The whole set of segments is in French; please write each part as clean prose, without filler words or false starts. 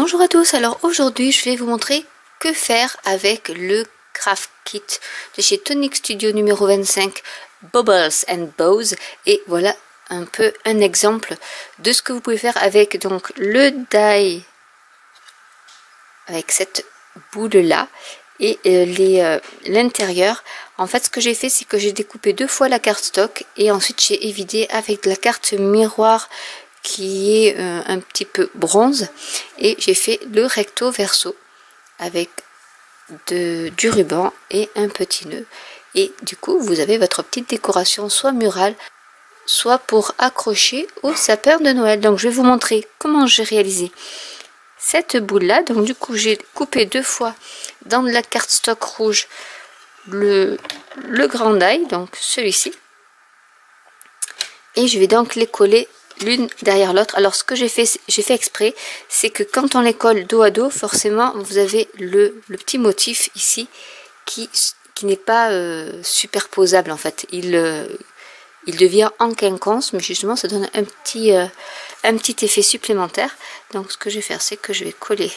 Bonjour à tous, alors aujourd'hui je vais vous montrer que faire avec le Craft Kit de chez Tonic Studio numéro 25 Bubbles and Bows. Et voilà un peu un exemple de ce que vous pouvez faire avec donc le die, avec cette boule là et l'intérieur. En fait ce que j'ai fait, c'est que j'ai découpé deux fois la cardstock et ensuite j'ai évidé avec de la carte miroir qui est un petit peu bronze, et j'ai fait le recto verso avec du ruban et un petit nœud, et du coup vous avez votre petite décoration soit murale soit pour accrocher au sapin de Noël. Donc je vais vous montrer comment j'ai réalisé cette boule là. Donc du coup j'ai coupé deux fois dans de la cardstock rouge le grand die, donc celui-ci, et je vais donc les coller l'une derrière l'autre. Alors ce que j'ai fait exprès, c'est que quand on les colle dos à dos, forcément vous avez le petit motif ici qui n'est pas superposable en fait. Il devient en quinconce, mais justement ça donne un petit effet supplémentaire. Donc ce que je vais faire, c'est que je vais coller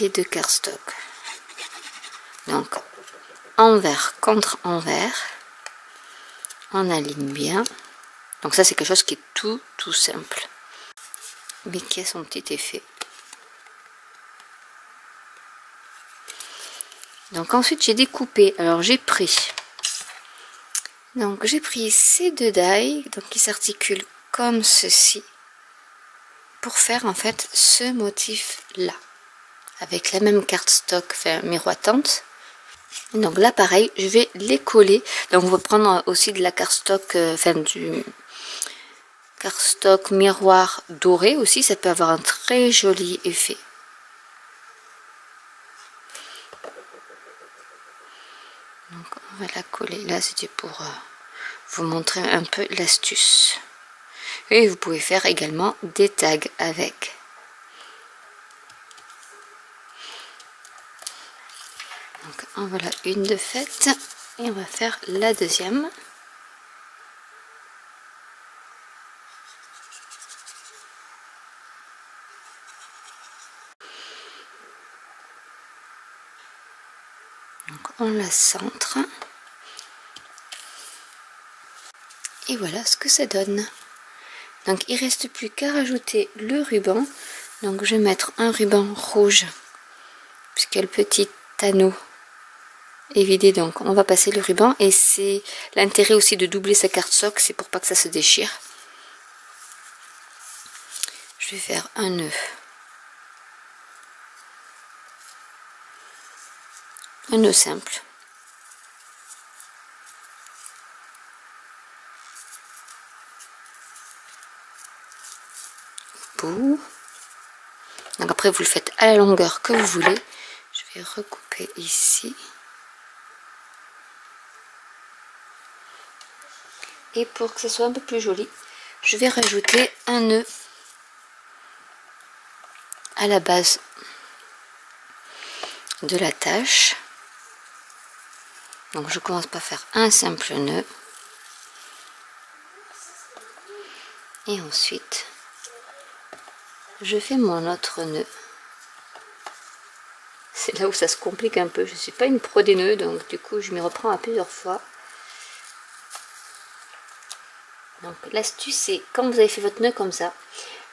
les deux cardstock, donc envers contre envers. On aligne bien. Donc ça c'est quelque chose qui est tout simple, mais qui a son petit effet. Donc ensuite j'ai découpé, alors j'ai pris ces deux die, donc qui s'articulent comme ceci, pour faire en fait ce motif là, avec la même cardstock miroitante. Donc là pareil, je vais les coller. Donc on va prendre aussi de la cardstock, du cardstock miroir doré aussi, ça peut avoir un très joli effet. Donc on va la coller là, c'était pour vous montrer un peu l'astuce. Et vous pouvez faire également des tags avec. Donc en voilà une de faite, et on va faire la deuxième. Donc on la centre. Et voilà ce que ça donne. Donc il ne reste plus qu'à rajouter le ruban. Donc je vais mettre un ruban rouge, puisqu'il y a le petit anneau évidé, donc on va passer le ruban. Et c'est l'intérêt aussi de doubler sa cardstock, c'est pour pas que ça se déchire. Je vais faire un nœud, simple, bout. Donc après vous le faites à la longueur que vous voulez. Je vais recouper ici. Et pour que ce soit un peu plus joli, je vais rajouter un nœud à la base de la tâche. Donc je commence par faire un simple nœud. Et ensuite, je fais mon autre nœud. C'est là où ça se complique un peu. Je ne suis pas une pro des nœuds, donc du coup je m'y reprends à plusieurs fois. Donc l'astuce, c'est quand vous avez fait votre nœud comme ça,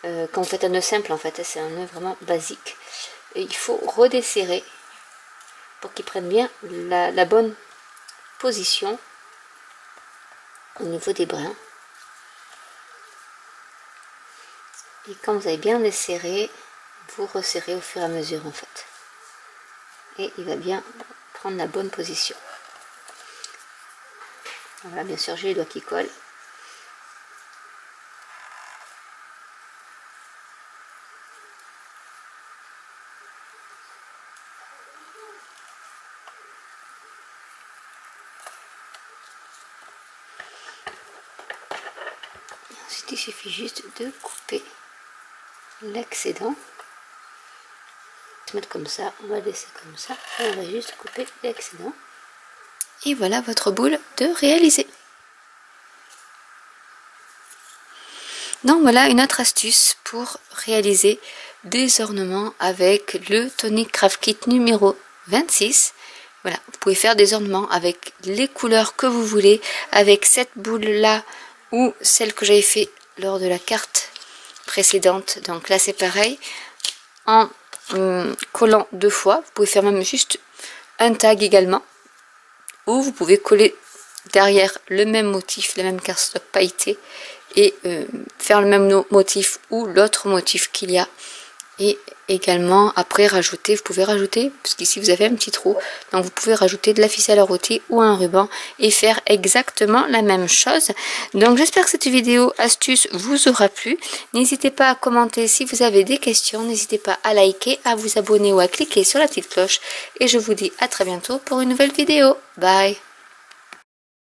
quand vous faites un nœud simple en fait, c'est un nœud vraiment basique, et il faut redesserrer pour qu'il prenne bien la bonne position au niveau des brins. Et quand vous avez bien desserré, vous resserrez au fur et à mesure en fait, et il va bien prendre la bonne position. Voilà, bien sûr j'ai les doigts qui collent. Ensuite il suffit juste de couper l'excédent. Se mettre comme ça, on va laisser comme ça, et on va juste couper l'excédent. Et voilà votre boule de réaliser. Donc voilà une autre astuce pour réaliser des ornements avec le Tonic Craft Kit numéro 26. Voilà, vous pouvez faire des ornements avec les couleurs que vous voulez, avec cette boule là ou celle que j'avais fait lors de la carte précédente. Donc là c'est pareil, en collant 2 fois. Vous pouvez faire même juste un tag également, ou vous pouvez coller derrière le même motif, la même cardstock pailletée, et faire le même motif ou l'autre motif qu'il y a. Et également après rajouter, vous pouvez rajouter, parce qu'ici vous avez un petit trou, donc vous pouvez rajouter de la ficelle à rôtir ou un ruban et faire exactement la même chose. Donc j'espère que cette vidéo astuce vous aura plu. N'hésitez pas à commenter si vous avez des questions, n'hésitez pas à liker, à vous abonner ou à cliquer sur la petite cloche, et je vous dis à très bientôt pour une nouvelle vidéo. Bye.